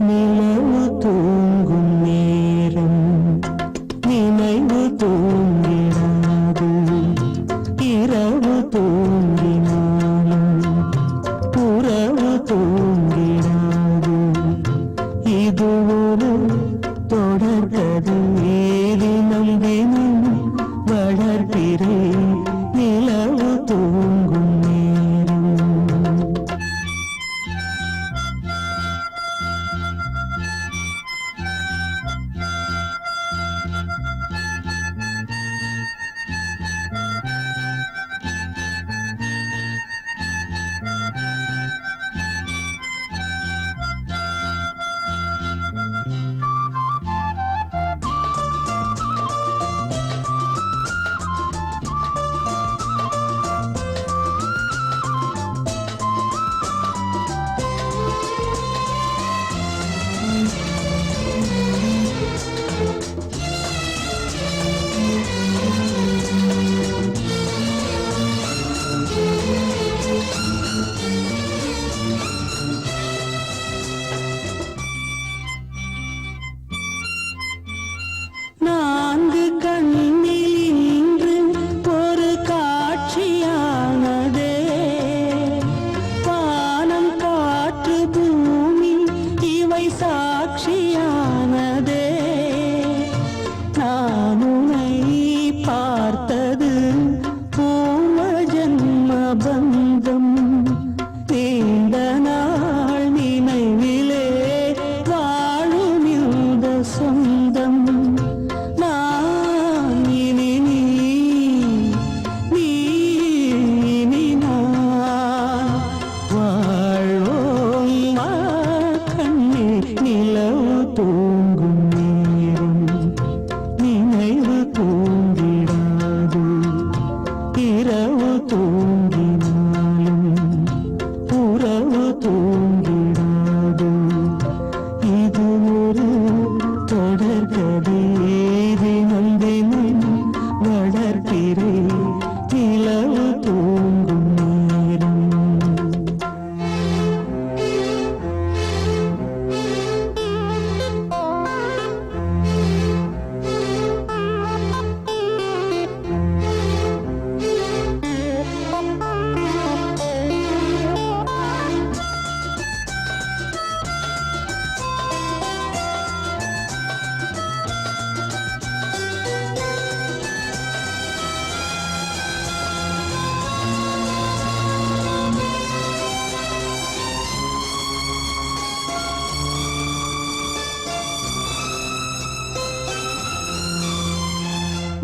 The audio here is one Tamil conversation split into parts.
நிலவு தூங்கும் நேரம் நினைவு தூங்கிடாது இரவு தூங்கினாலும் உறவு தூங்கிடாது இது ஒரு தொடர்கதை தினம் தினம் வளர்கிறேன் நிலவு தூங்கும் நேரம் நான்கு கண்ணில் இன்று ஒரு காட்சியானதே வானம் காற்று பூமி இவை சாட்சியானதே நான் உன்னை பார்த்தது பூர்வ ஜன்ம பந்தம் நீண்ட நாள் நினைவிலே வாழும் இந்த சொந்தம் நான் இனி நீ இனி நான் வாழ்வோம் வா கண்ணே நிலவு தூங்கும் நேரம் நினைவு தூங்கிடாது இரவு தூங்கினாலும் உறவு தூங்கிடாது இது ஒரு தொடர்கதை தினம் தினம் வளர்க்கிறேன் நிலவு தூங்கும் நேரம்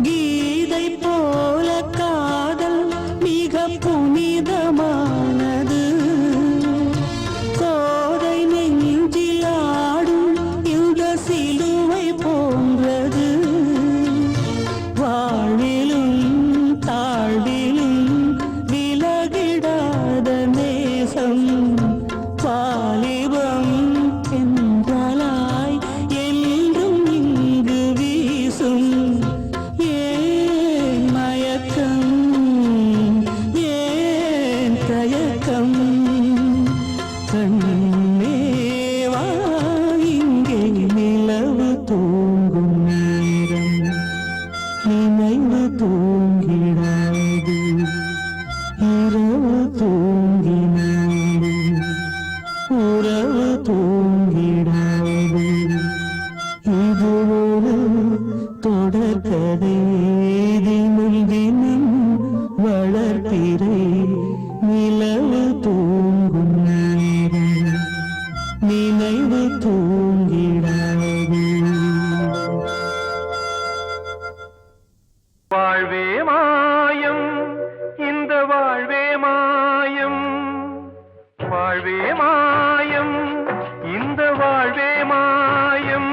கீதை போல காதல் மிக புனிதமானது கோதை நெஞ்சில் ஆடும் இந்த சிலுவை போன்றது வாழ்விலும் தாழ்விலும் விலகிடாத நேசம் வாலிபம் என்றாலாய் என்றும் இங்கு வீசும் ஏன் மயக்கம் ஏன் தயக்கம் கண்ணே வா இங்கே நிலவு தூங்கும் நேரம் நினைவு தூங்கிடாது இரவு தூங்கினாலும் உறவு தூங்கிடாது இது ஒரு தொடர்கதை தினம் தினம் வளர்க்கிறேன் நிலவு தூங்கும் நேரம் நினைவு தூங்கிடாது வாழ்வே மாயம் இந்த வாழ்வே மாயம் வாழ்வே மாயம் இந்த வாழ்வே மாயம்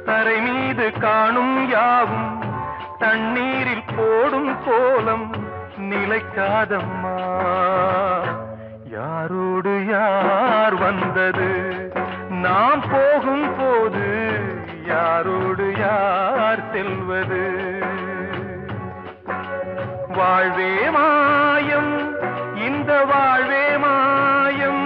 தரை மீது காணும் யாவும் தண்ணீரில் போடும் கோலம் நிலைக்காதம்மா யாரோடு யார் வந்தது நாம் போகும் போது யாரோடு யார் செல்வது வாழ்வே மாயம் இந்த வாழ்வே மாயம்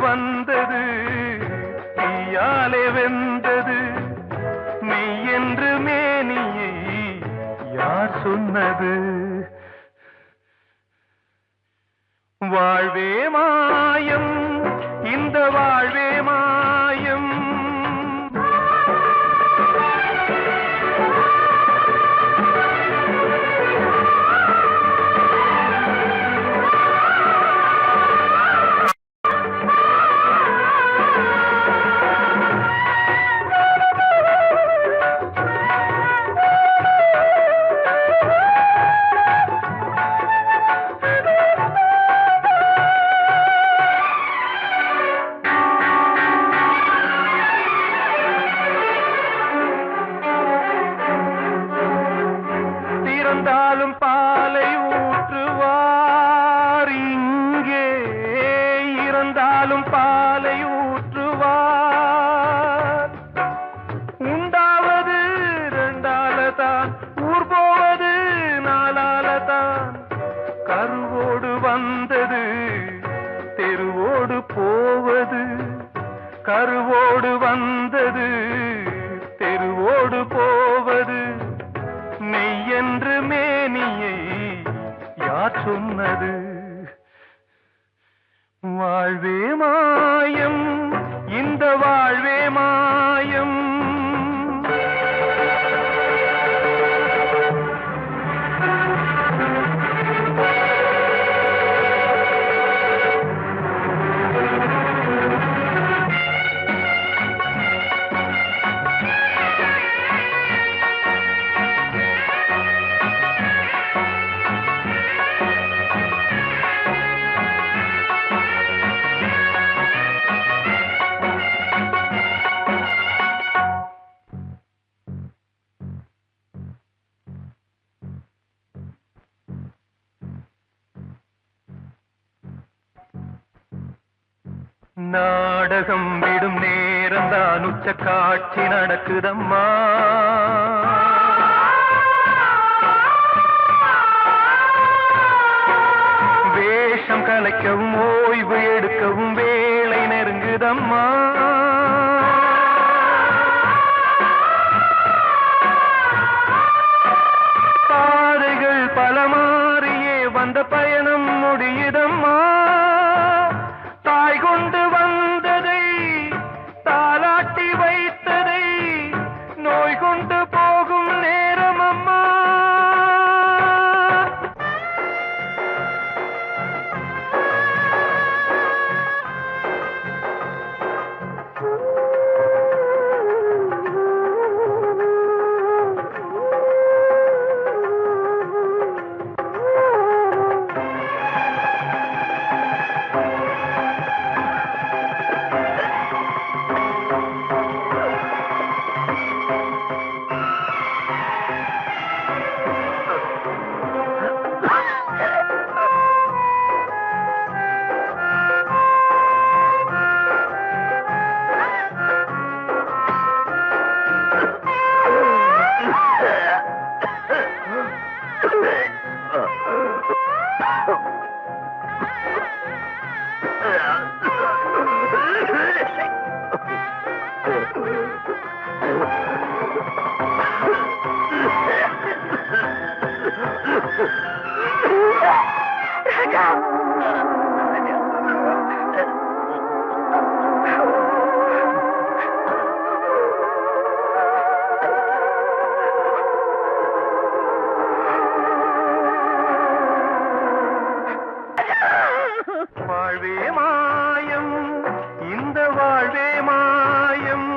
வந்தது தீயாலே வெந்தது மெய் என்று மேனியை யார் சொன்னது வாழ்வே மாயம் இந்த வாழ்வே மாயம் இறந்தாலும் பாலை ஊற்றுவார் இங்கே இறந்தாலும் பாலை ஊற்றுவார் உண்டாவது ரெண்டாலதான் ஊர் போவது நாளாலதான் கருவோடு வந்தது தெருவோடு போவது கருவோடு வந்தது தெருவோடு போவது மெய் என்று மேனியை யார் சொன்னது வாழ்வே மாயம் இந்த வாழ்வே மாயம் நாடகம் விடும் நேரம் தான் உச்ச காட்சி நடக்குதம்மா வேஷம் கலைக்கவும் ஓய்வு எடுக்கவும் வேளை நெருங்குதம்மா பாதைகள் பல மாறியே வந்த பயணம் முடியுதம்மா தாய் கொண்டு வந்ததை தாலாட்டி வைத்ததை நோய் கொண்டு போகும் நேரம் அம்மா வாழ்வே மாயம் இந்த வாழ்வே மாயம்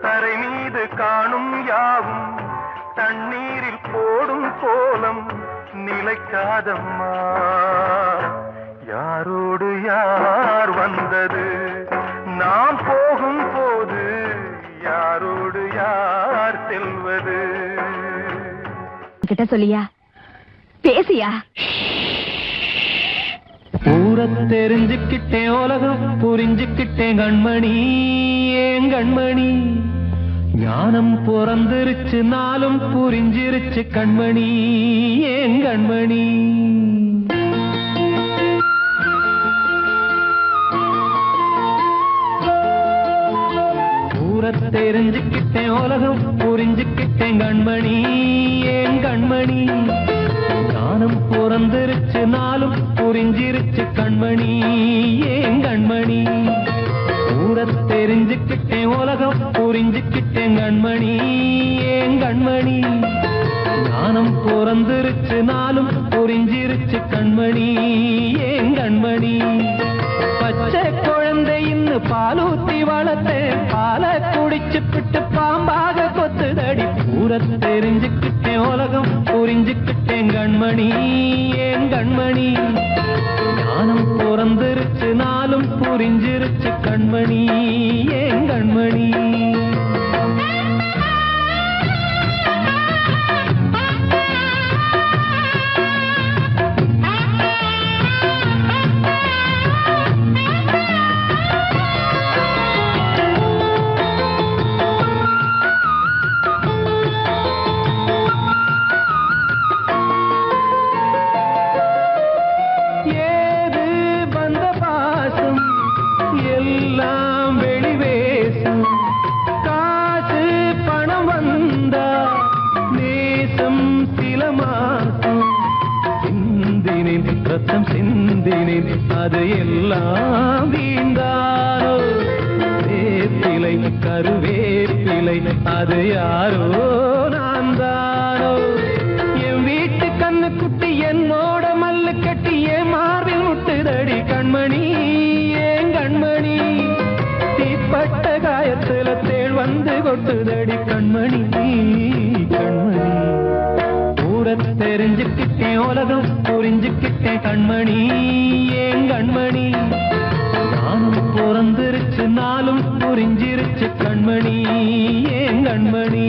தரை மீது காணும் யாவும் தண்ணீரில் போடும் கோலம் நிலைக்காதம்மா யாரோடு யார் வந்தது நாம் போகும் போது யாரோடு யார் செல்வது கிட்ட சொல்லியா பேசியா ஊரை தெரிஞ்சுக்கிட்டேன் உலகம் புரிஞ்சுக்கிட்டேன் கண்மணி ஏன் கண்மணி ஞானம் பிறந்திருச்சு நாளும் புரிஞ்சிருச்சு கண்மணி ஏன் கண்மணி தெரிஞ்சுக்கிட்டேன் உலகம் புரிஞ்சுக்கிட்டேன் கண்மணி ஏன் கண்மணி ஞானம் பிறந்திருச்சு நாளும் புரிஞ்சிருச்சு கண்மணி ஏன் கண்மணி தெரிஞ்சுக்கிட்டேன் உலகம் புரிஞ்சுக்கிட்டேன் கண்மணி ஏன் கண்மணி ஞானம் பிறந்திருச்சு நாளும் புரிஞ்சிருச்சு கண்மணி ஏன் கண்மணி பச்சை குழந்தை இன்னும் பாலூத்தி வளர்த்தேன் பாலை குடிச்சு பிட்டு பாம்பாக கொத்துதடி தெரிஞ்சுக்கிட்டேன் உலகம் புரிஞ்சுக்கிட்டேன் கண்மணி ஏன் கண்மணி ஞானம் பிறந்திருச்சு நாளும் புரிஞ்சிருச்சு கண்மணி ஏன் கண்மணி ரத்தம் சிந்தினேன் அது எல்லாம் வீண்டாரோ வேப்பிலை கருவேப்பிலை அது யாரோ நான் தானோ என் வீட்டு கண்ணு குட்டி என்னோட மல்லு கட்டி என் மார்பில் முட்டுதடி கண்மணி ஏன் கண்மணி தீப்பட்ட காயத்துல தேள் வந்து கொட்டுதடி கண்மணி கண்மணி தெரிஞ்சுக்கிட்டேன் உலகம் புரிஞ்சுக்கிட்டேன் கண்மணி ஏன் கண்மணி ஞானம் பிறந்திருச்சு நாளும் புரிஞ்சிருச்சு கண்மணி ஏன் கண்மணி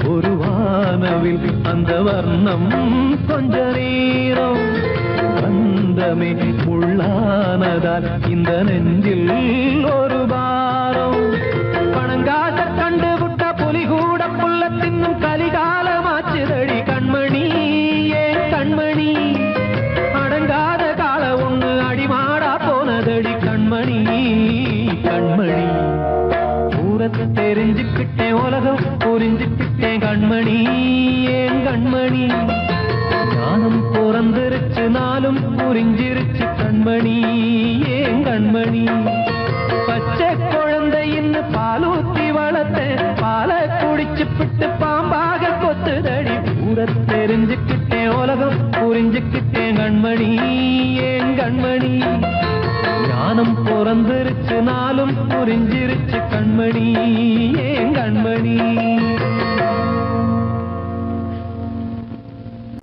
ஒரு வானவில் அந்த வர்ணம் கொஞ்ச நேரம் வந்தமே உள்ளானதால் இந்த நெஞ்சில் ஒரு பாரம் பணங்காச கண்டு விட்ட புலி கூட புல்ல தின்னும் கலிகாலமாச்சுதடி கண்மணி ஏன் கண்மணி அடங்காத கால ஒண்ணு அடிமாடா போனதடி கண்மணி கண்மணி தெரிஞ்சுக்கிட்டேன் உலகம் புரிஞ்சுக்கிட்டேன் கண்மணி ஏன் கண்மணி ஞானம் பிறந்திருச்சு நாளும் புரிஞ்சிருச்சு கண்மணி ஏன் கண்மணி பச்சை குழந்தை இன்னும் பாலூத்தி வளர்த்தேன் பாலை குடிச்சு பிட்டு பாம்பாக கொத்துதடி தெரிஞ்சுக்கிட்டேன் உலகம் புரிஞ்சுக்கிட்டேன் கண்மணி ஏன் கண்மணி ஞானம் பிறந்திருச்சு நாளும் புரிஞ்சிருச்சு கண்மணி ஏன் கண்மணி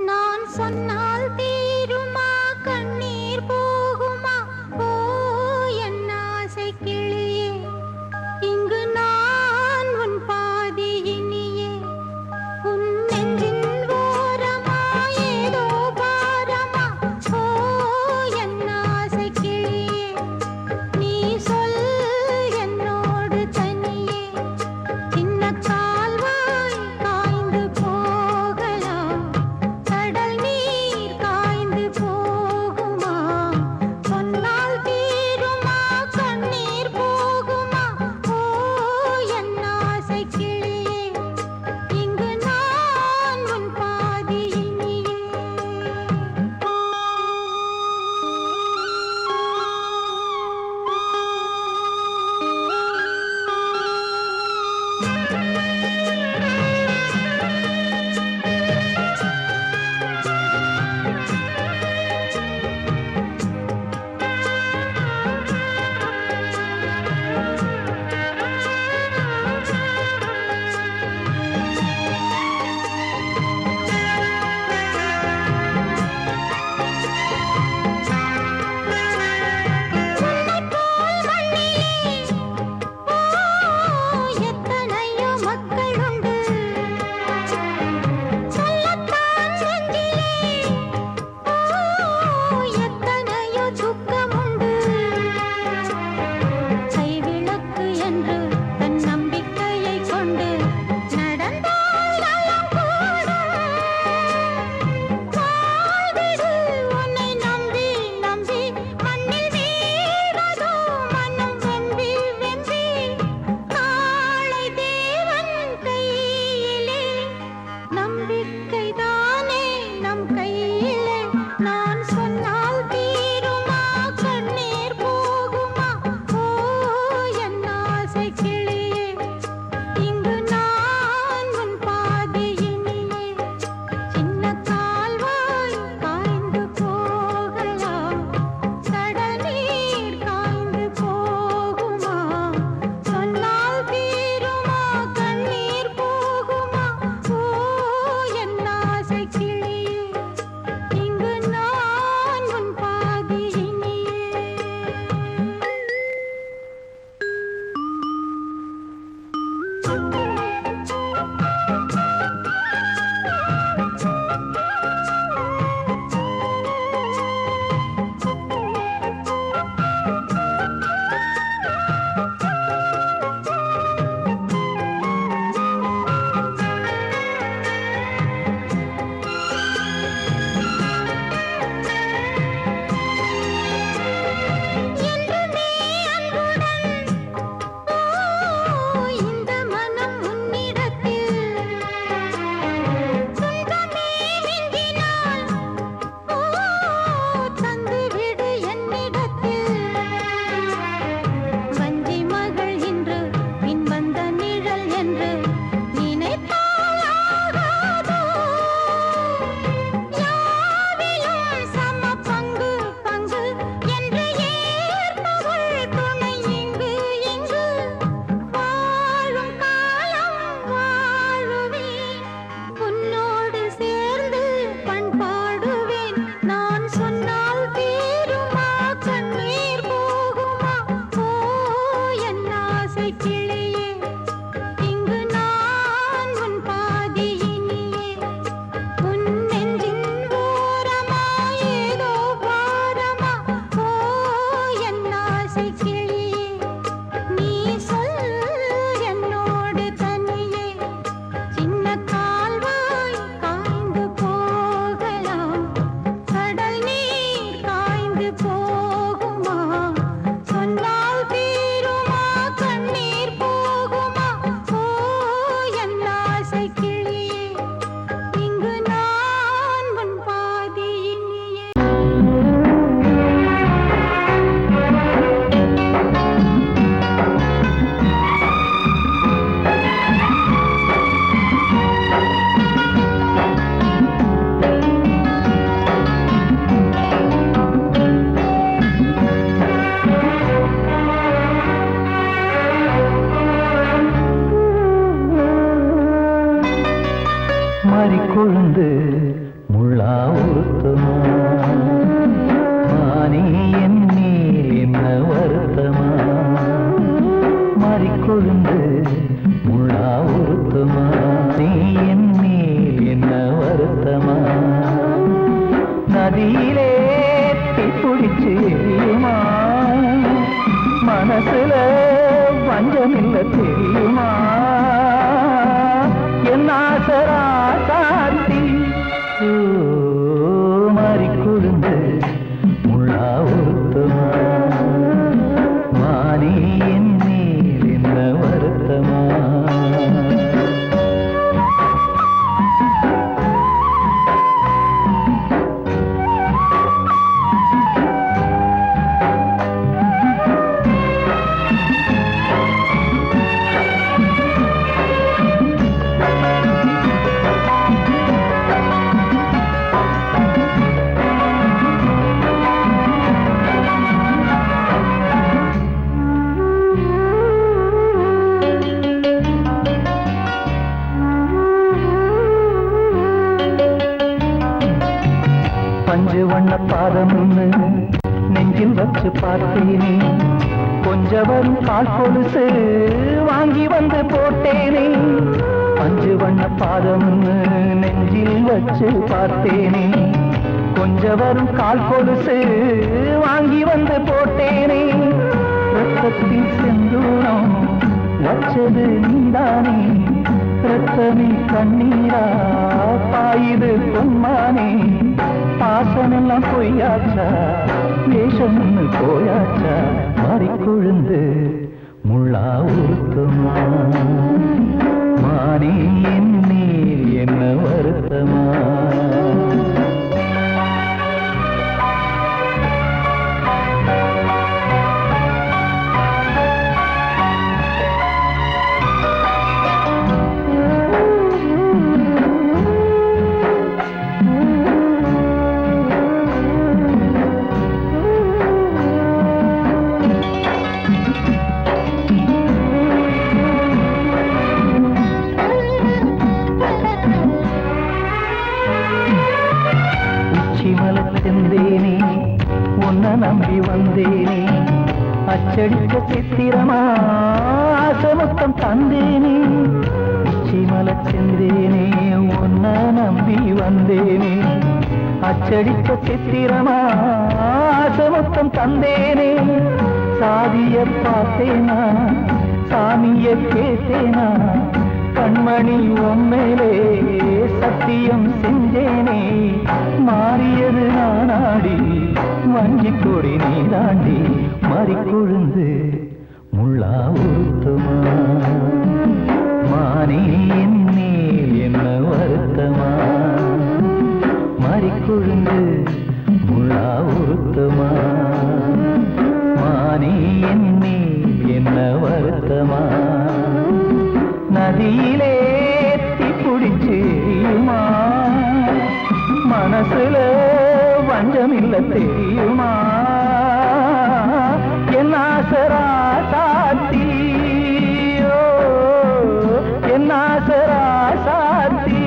நான் சொன்னால் தீருமா கண்ணீர் போகுமா ஓ என் ஆசை கிளியே இங்கு நான் உன் பாதி இனியே உன் நெஞ்சின் ஓரமா ஏதோ பாரமா ஓ என் ஆசை கிளியே நீ சொல் என்னோடு தனியே சின்ன கால்வாய் காய்ந்து போகலாம் கடல் நீர் முள்ளா உருத்தமா மானே என் மேல் என்ன வருத்தமா மாறிக்கொழுந்து முள்ளா உருத்தமா நீ என் மேல் என்ன வருத்தமா நதியிலே தீப்பிடிச்சு எரியுமா மனசுல வஞ்சமில்ல தெரியுமா என் ஆசரா சாத்தி மாறி கொடுந்து முள்ளா உருத்தமா மானே என் மேல் என்ன வருத்தமா பஞ்சு வண்ண பாதம் நெஞ்சில் வச்சு பார்த்தேனே கொஞ்சம் வரும் கால் கொலுசு வாங்கி வந்து போட்டேனே பஞ்சு வண்ண பாதம் நெஞ்சில் வச்சு பார்த்தேனே கொஞ்சம் வரும் கால் கொலுசு வாங்கி வந்து போட்டேனே ரத்தத்தில் செந்தூரம் வச்சது நீதானே ரத்தமே கண்ணீரா பாயுது பொம்மானே பாசமெல்லாம் பொய்யாச்சா வேஷம்னு போயாச்சா மாறிக்கொழுந்து முள்ளா உருத்தமா மானே என் மேல் என்ன வருத்தமா செந்தேனே உன்னை நம்பி வந்தேனே அச்சடித்த சித்திரமா ஆசமுத்தம் தந்தேனே உச்சிமல செந்தேனே உன்னை நம்பி வந்தேனே அச்சடித்த சித்திரமா ஆசமுத்தம் தந்தேனே சாதிய பார்த்தேனா சாமிய கேட்டேனா கண்மணி உம்மேலே சத்தியம் செஞ்சேனே மாறியது நானாடி வஞ்சி கொடி நீதாண்டி மாறிக்கொழுந்து முள்ளா உருத்தமா மானே என் மேல் என்ன வருத்தமா மாறிக்கொழுந்து முள்ளா உருத்தமா மானே என் மேல் என்ன வருத்தமா நதியிலே தீப்பிடிச்சு எரியுமா மனசுல வஞ்சமில்ல தெரியுமா என் ஆசரா சாத்தி என் ஆசரா சாத்தி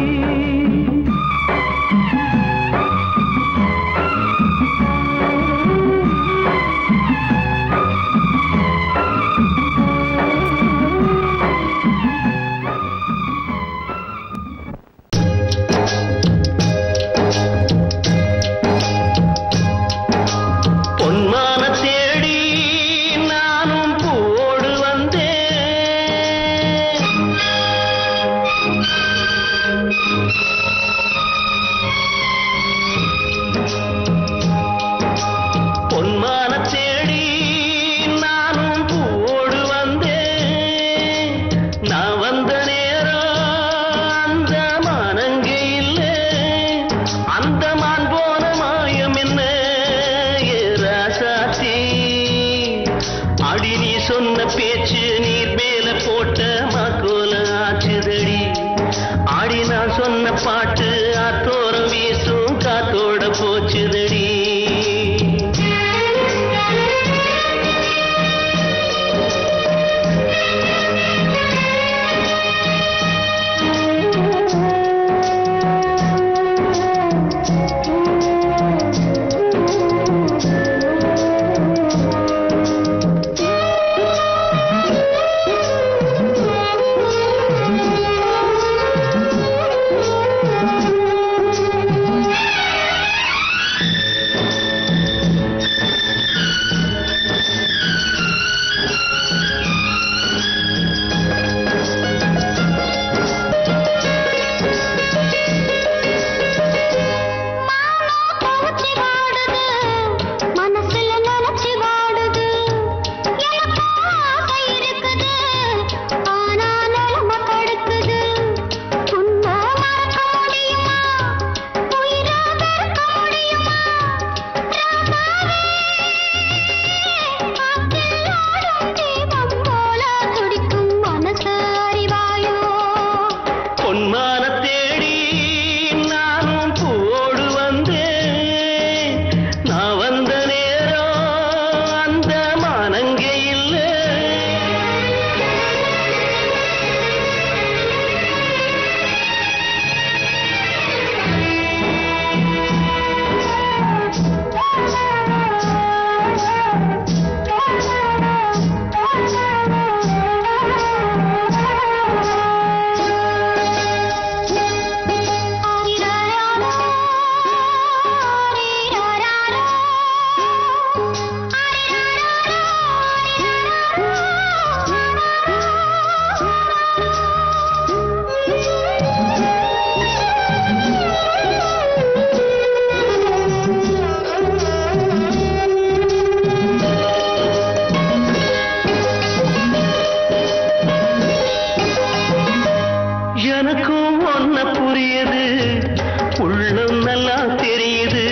இப்பெல்லாம் தெரியுது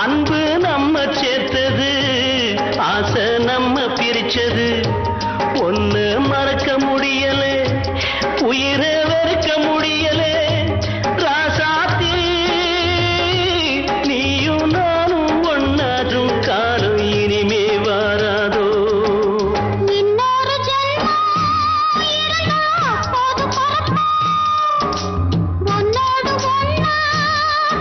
அன்பு நம்ம சேர்த்தது ஆசை நம்ம பிரிச்சது ஒன்னு மறக்க முடியலே உயிரை வெறுக்க முடியலே ராசாத்தி நீயும் நானும் ஒன்னாற்றும் காலம் இனிமே வாராதோ இன்னொரு ஜென்மம் இருந்தா அப்போது பிறப்போம். உன்னோடு ஒண்ணா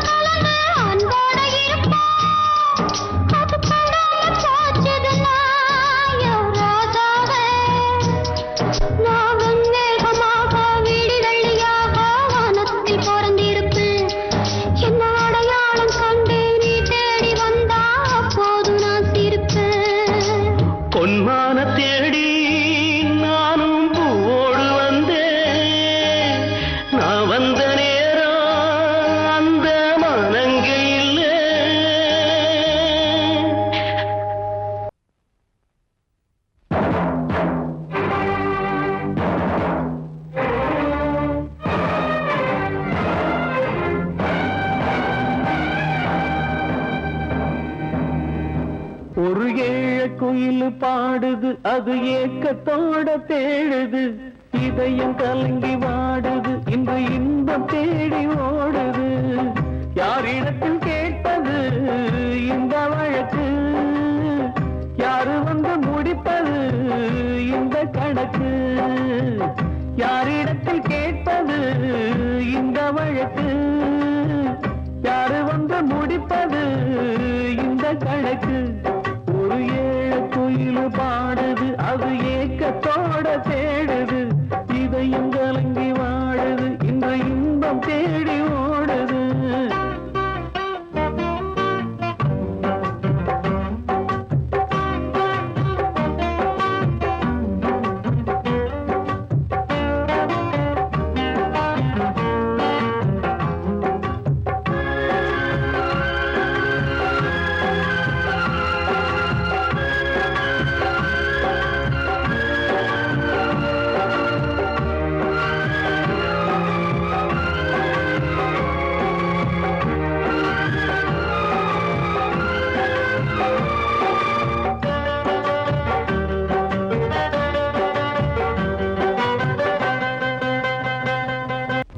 கலந்து அன்போட இருப்போம். அது படாம போச்சுதுன்னா என் ராஜாவே. நான் வெண்மேகமாக வீடு வெள்ளியாக வானத்தில் பிறந்திருப்பேன். என்ன அடையாளம் கண்டு நீ தேடி வந்தா அப்போது நான் சிரிப்பேன். பொன்மான தேடி நானும் பூவோடு வந்தேன் நான் வந்த நேரம் அந்த மனங்கள் இல்லை ஒரு ஏழ குயில் பாடுது அது ஏக்கத்தோட தேடுது இதயம் கலங்கி வாடுது இன்று இன்பம் தேடி ஓடுது யாரிடத்தில் கேட்டது இந்த வழக்கு யாரு வந்து முடிப்பது இந்த கணக்கு யாரிடத்தில் கேட்பது இந்த வழக்கு யாரு வந்து முடிப்பது இந்த கணக்கு ஒரு ஏழ குயில் பாடுது அது ஏக்கத்தோட தேடுது இதயம் கலங்கி வாடுது இந்த இன்பம் தேடி ஓடுது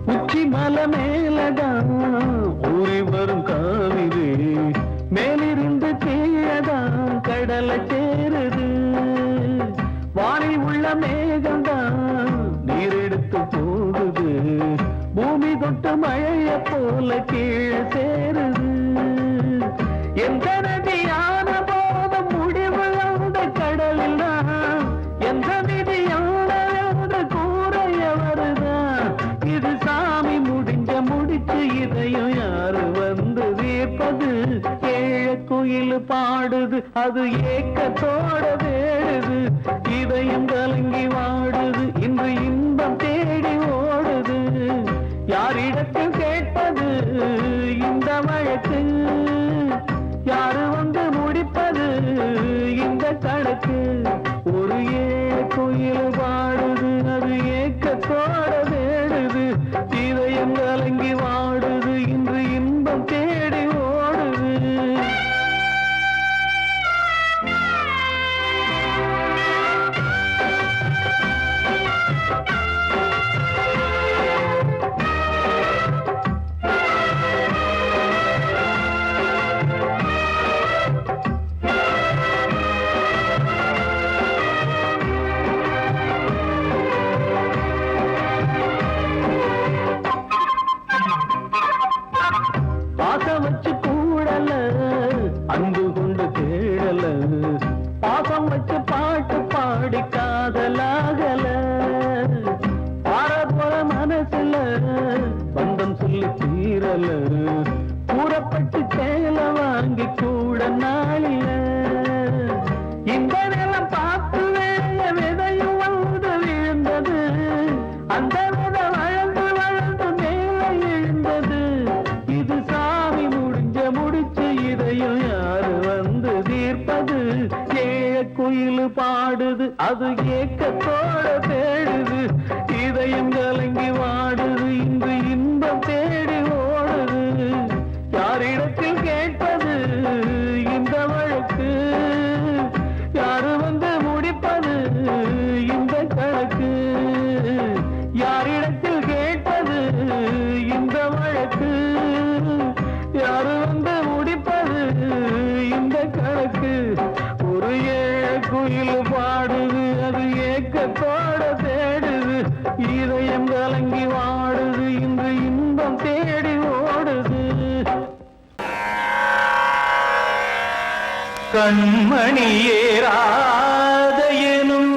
உச்சி மலை மேலதான் ஊறி வரும் காவிரி மேலிருந்து கீழதான் கடலை சேருது வானில் உள்ள மேகம்தான் நீரெடுத்து போகுது பூமி தொட்டு மழைய போல கீழே சேருது எந்த நதியான போதும் முடிவு அந்த கடலில் தான் எந்த விதியான கூறைய வருதான் இது சாமி முடிச்சு இதையும் யாரு வந்து தீர்ப்பது ஏழ குயில் பாடுது அது ஏக்கத்தோட வேடுது இதயம் கலங்கி வாடுது இன்று இன்பம் தேடி ஓடுது யாரிடத்தில் கேட்பது இந்த வழக்கு யாரு வந்து முடிப்பது இந்த கணக்கு ஒரு ஏழ குயில் பாடுது அது ஏக்கத்தோட வேடுது இதயம் கலங்கி வாடுது இன்று இன்பம் தேடி ஓடுது ஆசை வச்சு கூடல அன்பு கொண்டு தேடல பாசம் வச்சு பாட்டு பாடி காதலாகல பாரபோல மனசுல பந்தம் சொல்லி தீரல கூறப்பட்டு சேல வாங்கி கூட நாளில இந்த நிலம் பார்த்து வேலைய விதையும் வந்து விழுந்தது அந்த விதை வளர்ந்து வளர்ந்து மேலே எழுந்தது இது சாமி முடிச்சு இதையும் யாரு வந்து தீர்ப்பது ஏழ குயில் பாடுது அது ஏக்கத்தோட தேடுது இதயம் கலங்கி வாடுது இன்று இன்பம் தேடி ஓடுது கண்மணியேராத எனும்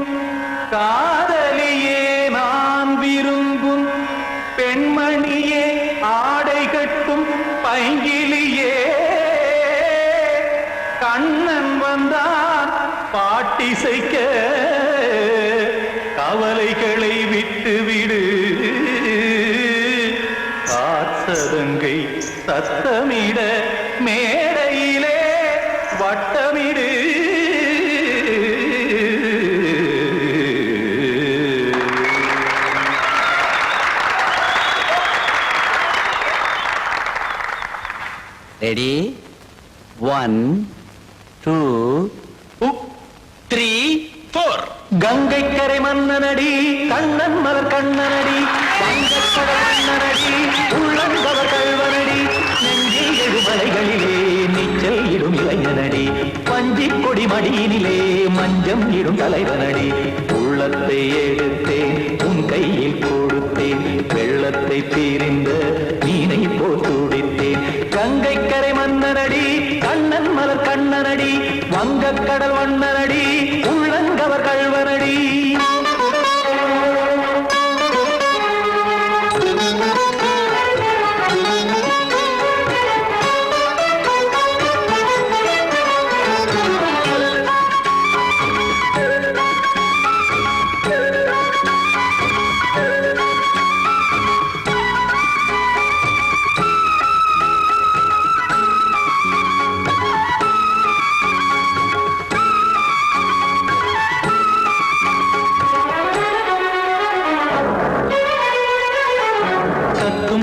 காதலியே நான் விரும்பும் பெண்மணியே ஆடை கட்டும் பைங்கிலியே கண்ணன் வந்தான் பாட்டிசைக்க கவலைகளை விட்டு விடு காசதங்கை சத்தமிட மேடையிலே வட்டமிடு ரெடி 1 2 3 4 கங்கை கரை மன்னனடி கண்ணன் மலர் கண்ணனடி வங்கக்கடல் மன்னனடி உள்ளங்கவர் கல்வனடி நெஞ்சில் எழுமலைகளிலே நீச்சல் இடும் இளைஞனடி வஞ்சிக் கொடி மடியினிலே மஞ்சம் இடும் தலைவனடி உள்ளத்தை எடுத்தேன் உன் கையில் கொடுத்தேன் வெள்ளத்தை தீரிந்த மீனை போல் துடித்தேன் கங்கை கரை மன்னனடி கண்ணன் மலர் கண்ணனடி வங்கக்கடல் வண்ணனடி உள்ளங்கவர் கல்வனடி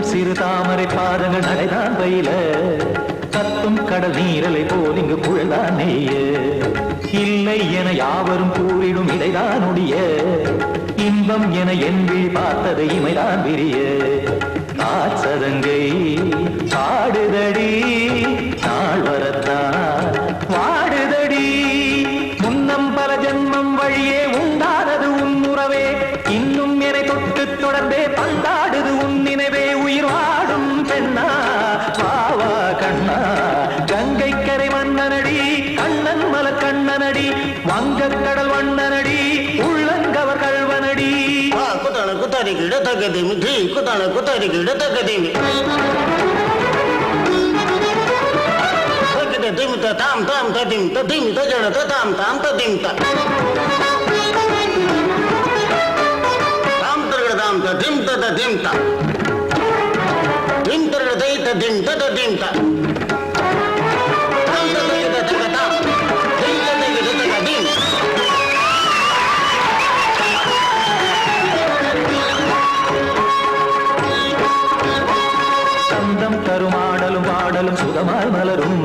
சிறு தாமரை பாதங்கள் நடைதான் பயில கத்தும் கடல் நீரலை போல் இங்கு புழல்தான் நெய்ய இல்லை என யாவரும் கூறிடும் இடைதான் ஒடிய இன்பம் என என் விழி பார்த்தது இமைதான் விரிய காசதங்கை பாடுதடி நாள் வரத்தான் வாடுதடி முன்னம் பல ஜன்மம் வழியே உண்டானது உன் உறவே இன்னும் என்னை தொட்டு தொடர்ந்தே பந்தாடுது உன் நினைவே உயிர் வாடும் பெண்ணா வாவா கண்ணா கங்கை கரை மன்னனடி கண்ணன் மலர் கண்ணனடி வங்கக்கடல் வண்ணனடி உள்ளங்கவர் கல்வனடி குத்தான குத்தாரி கிட தகதிமி தி குத்தான குத்தாரி கிட தகதிமி தகத திமித தாம் தாம் ததிம் ததிம் தஜட தாம் தாம் ததிம் த தாம் தரட தாம் ததிம் ததிம் த திம் தரட தை ததிம் ததிம் த தாம் தரட தகதாம் திம் தரட தகதிம் சந்தம் தருமாடலும் பாடலும் சுகமாய் மலரும்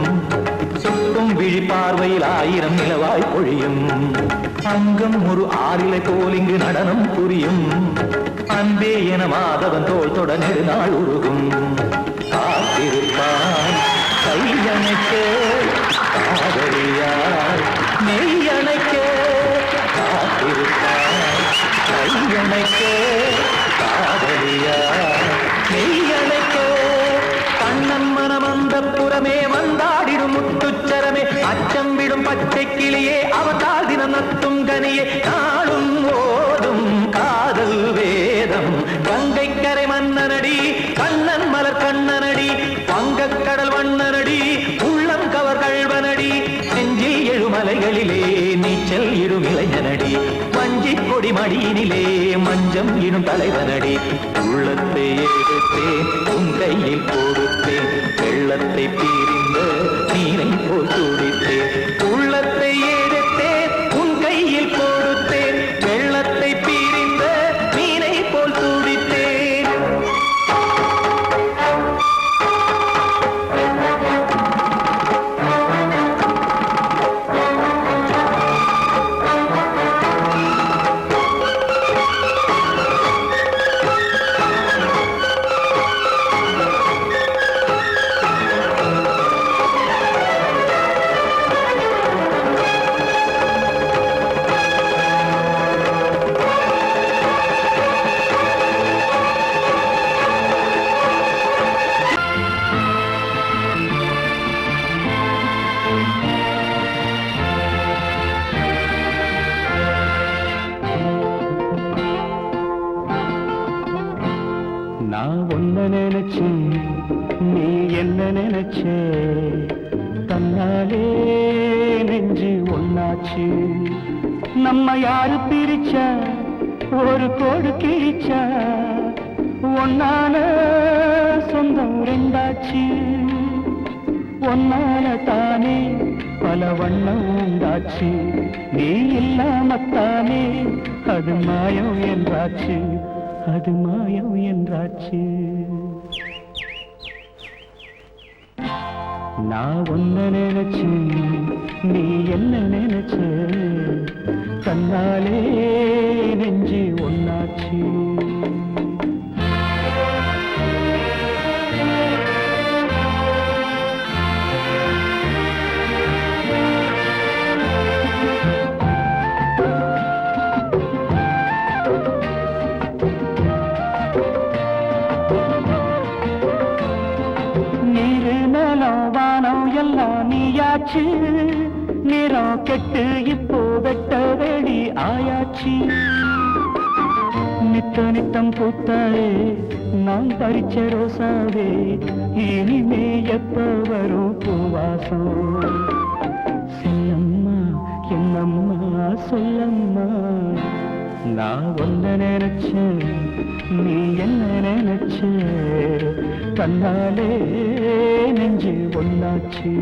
சுட்டும் விழி பார்வையில் ஆயிரம் நிலவாய் பொழியும் அங்கம் ஒரு ஆறிலை போல் இங்கு நடனம் புரியும் அன்பே என மாதவன் தோல் தொட நெடுநாள் உருகும் காத்திருப்பான் கையணைக்க காதலியார் மெய்யணைக்க காத்திருப்பான் கையணைக்க காதலியார் மெய்யணைக்க கண்ணன் மனமந்த புறமே வந்தாடிடும் முத்துச்சரமே அச்சம் விடும் பச்சை கிளியே அவதால் தினம் நத்தும் கனியே நாளும் ஓடும் காதல் வேதம் கங்கை கரை மன்னனடி கண்ணன் மலர் கண்ணனடி வங்கக்கடல் வண்ணனடி உள்ளம் கவர் கல்வனடி நெஞ்சில் எழுமலைகளிலே நீச்சல் இடும் இளைஞனடி வஞ்சிக் கொடி மடியினிலே மஞ்சம் இடும் தலைவனடி உள்ளத்தை எடுத்தேன் உன் கையில் கொடுத்தேன் வெள்ளத்தை பீரிந்த நீரை போல் துடித்தேன் உள்ளத்தை எடுத்தேன் உன் கையில் கொடுத்தேன் வெள்ளத்தை பீரிந்த நீரை போல் துடித்தேன் நம்ம யாரு பிரிச்சா ஒரு கோடு கிழிச்சா ஒன்னால சொந்தம் ரெண்டாச்சு ஒன்னால தானே பல வண்ணம் உண்டாச்சு நீ இல்லாமத்தானே அது மாயம் என்றாச்சு அது மாயம் என்றாச்சு நான் ஒன்ன நினைச்சேன் நீ என்ன நினைச்ச தன்னாலே நெஞ்சு ஒன்னாச்சு நீயாச்சு நிறம் கெட்டு இப்போ வெட்ட வெடி ஆயாச்சு நித்த நித்தம் பூத்தாயே நான் பறிச்ச ரோசாவே இனிமே எப்ப வரும் பூவாசம் சொல்லம்மா என்னம்மா சொல்லம்மா நான் ஒன்ன நினைச்சேன் நீ என்ன நினைச்ச கண்ணாலே நெஞ்சு ஒன்னாச்சு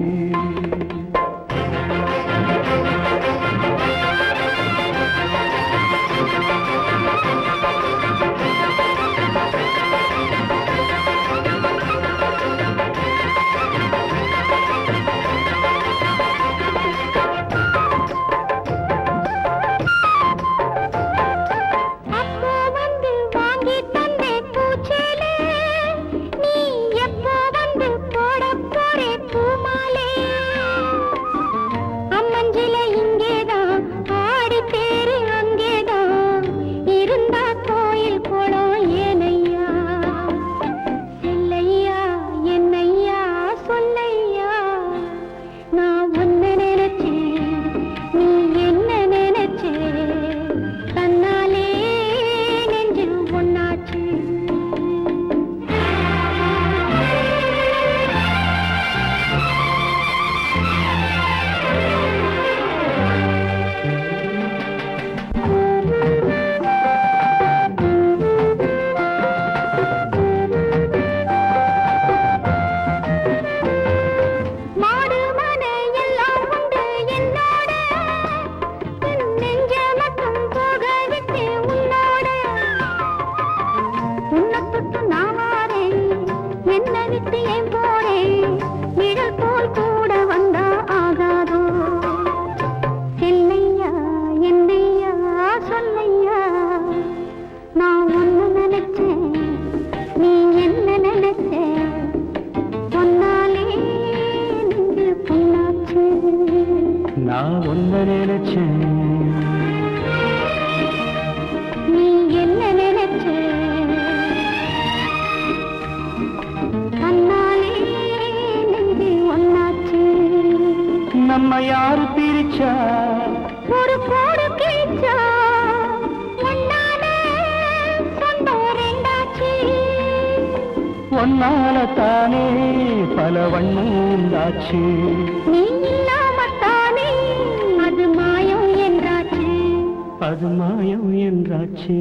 நான் ஒன்ன நினைச்சேன் நீ என்ன நினைச்ச கண்ணாலே நெஞ்சு ஒன்னாச்சு நம்ம யாரு பிரிச்சா ஒரு கோடு கிழிச்சா ஒன்னாலே சொந்தம் ரெண்டாச்சு ஒன்னால தானே பல வண்ணம் உண்டாச்சு நீ இல்லாமத்தானே அது மாயம் என்றாச்சு அது மாயம் என்றாச்சு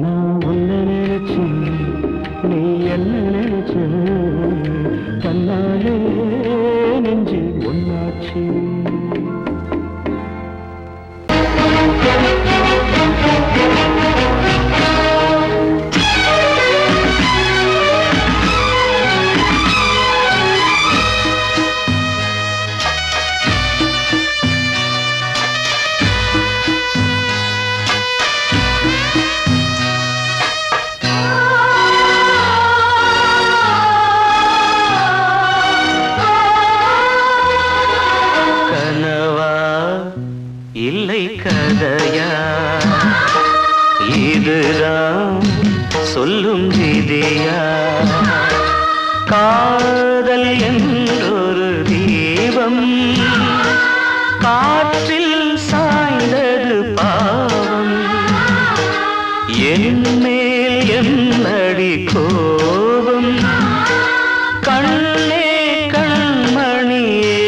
நான் ஒன்ன நினைச்சேன் நீ என்ன நினைச்ச கண்ணாலே நெஞ்சு ஒன்னாச்சு இல்லை கதையா இதுதான் சொல்லும் விதியா காதல் என்றொரு தீபம் காற்றில் சாய்ந்தது பாவம் என் மேல் என்னடி கோபம் கண்ணே கண்மணியே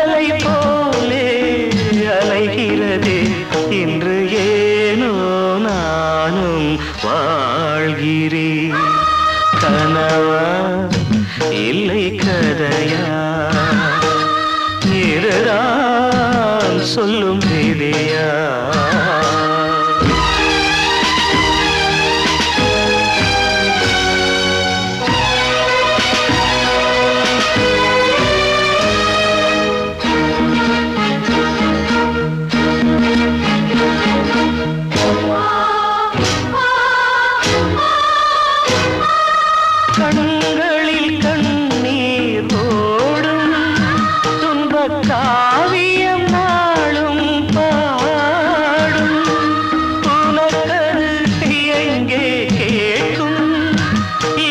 அலை போலே அலைகிறதே இன்று ஏனோ நானும் வாழ்கிறேன். கனவா இல்லை கதையா இதுதான் சொல்லும் விதியா? கண்களில் கண்ணீர் ஓடும் துன்பக் காவியம் நாளும் பாடும். உனக்கது எங்கே கேட்கும்?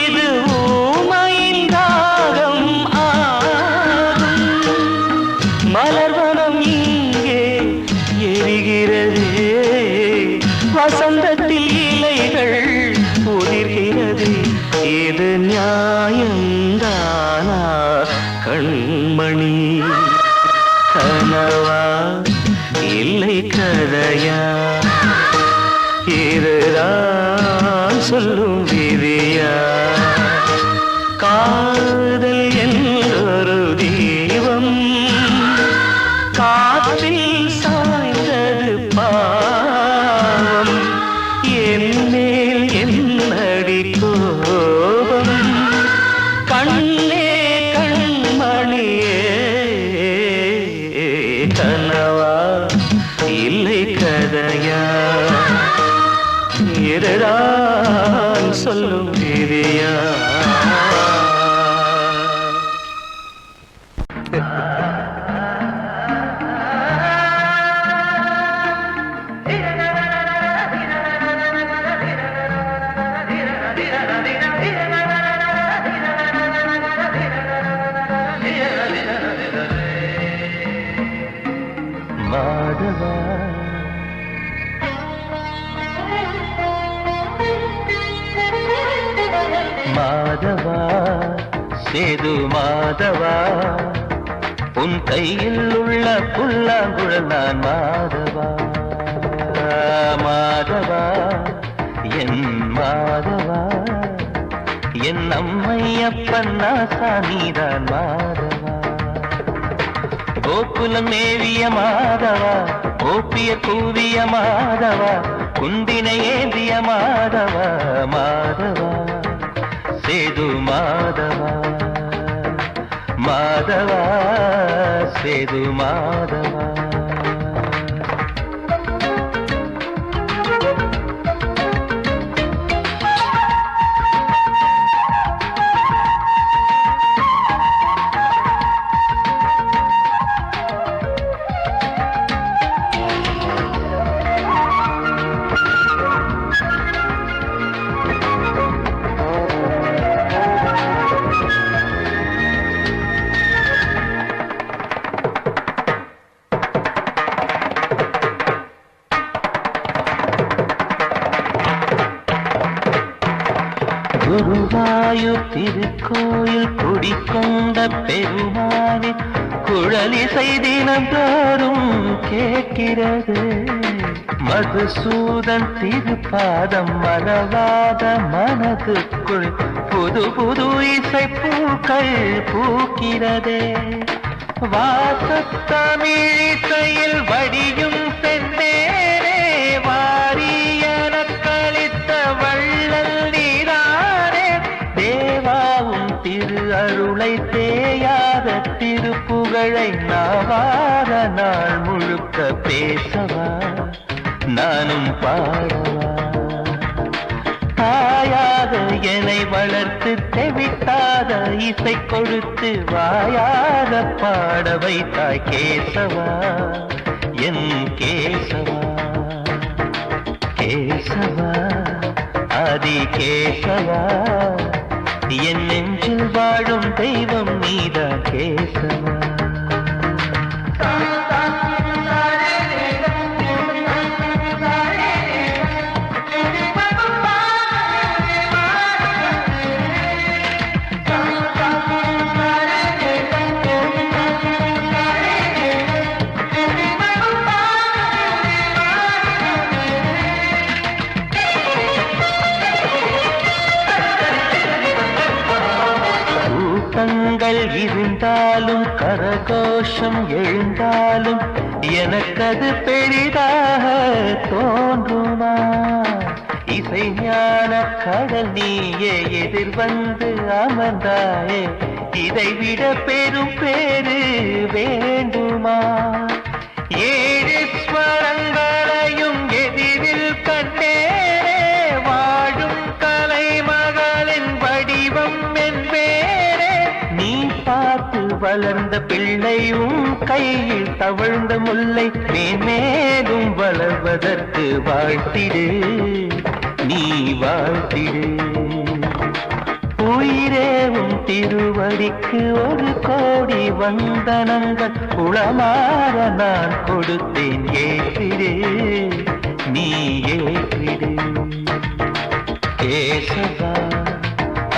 இது ஊமையின் தாகம் ஆகும். மலர்வனம் இங்கே எரிகிறதே, வசந்தத்தில் இலைகள் உதிர்கிறது. இது நியாயந்தானா கண்மணி? கனவா இல்லை கதையா இதுதான் சொல்லும் விதியா? காதல் என்றொரு தீபம் காற்றில் சாய்ந்தது பாவம். என் மேல் என்னடி கோபம்? கண்ணே கண்மணியே, கனவா இல்லை கதையா இதுதான் சொல்லும் விதியா? மாதவா மாதவா சேது மாதவா, உன் கையில் உள்ள புல்லாங்குழல் நான் மாதவா. மாதவா என் மாதவா, என் அம்மையப்பன் நாசானிதான் மாதவா. கோகுலம் மேவிய மாதவா, கோப்பிய கூவிய மாதவா, குந்தினை ஏந்திய மாதவா. மாதவா சேது மாதவா, மாதவா சேது மாதவா. குருவாயூர் திருக்கோயில் குடிக்கொண்ட பெருமானி குழலிசை தினந்தோறும் கேட்கிறது. மதுசூதன் திருப்பாதம் மறவாத மனதுக்குள் புது புது இசை பூக்கள் பூக்கிறதே. வாசத்தமிழிசையில் வடியும் சென்னேரே, வாரியன கழித்த வள்ளல் நீரானே. தேவாவும் திரு அருளை தேயாத திருப்புகழை நாவாத நாள் முழுக்க பேசவா, நானும் பாடவா. தாயாக என்னை வளர்த்து தெவிட்டாத இசை கொடுத்து வாயாக பாட வைத்தாய் கேசவா, என் கேசவா. கேசவா ஆதி கேசவா, என் நெஞ்சில் வாழும் தெய்வம் நீதான் கேசவா. கண்கள் இருந்தாலும் கரகோஷம் எழுந்தாலும் எனக்கது பெரிதாக தோன்றுமா? இசை ஞான கடல் நீயே எதிர் வந்து அமர்ந்தாயே, இதைவிட பெரும் பேரு வேண்டுமா? ஏழு ஸ்வரங்களையும் எதிரில் கண்டேனே, வாழும் கலைமகளின் வடிவம் என்பேனே. நீ பார்த்து வளர்ந்த பிள்ளையும் கையில் தவழ்ந்த முல்லை மேன்மேலும் வளர்வதற்கு வாழ்த்திடு, நீ வாழ்த்திடு. உயிரே உன் திருவடிக்கு ஒரு கோடி வந்தனங்கள் உளமாற நான் கொடுத்தேன், ஏற்றிடு, நீ ஏற்றிடு. கேசவா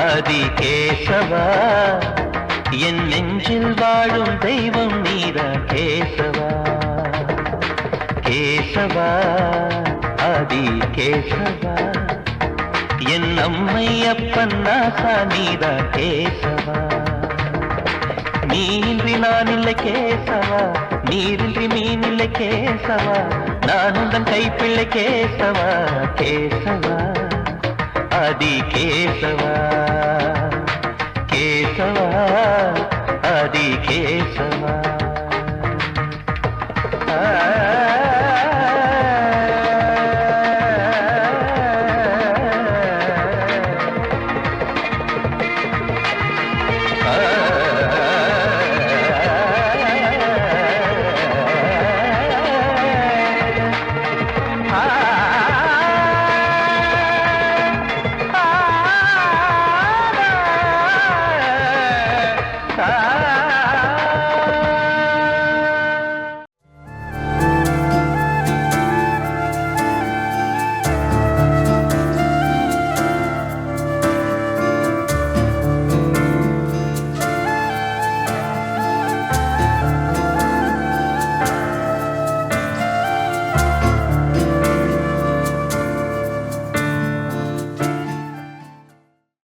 அதி கேசவா, என் நெஞ்சில் வாழும் தெய்வம் நீதான் கேசவா. கேசவா அதி கேசவா, என் அம்மை அப்பன் நாசா நீதான் கேசவா. நீன்றி நான் இல்லை கேசவா, நீரின்றி மீன் இல்லை கேசவா, நான் உந்தன் கைப்பிள்ளை கேசவா. கேசவா அதி கேசவா, கேசவா அதி கேசவா. Ah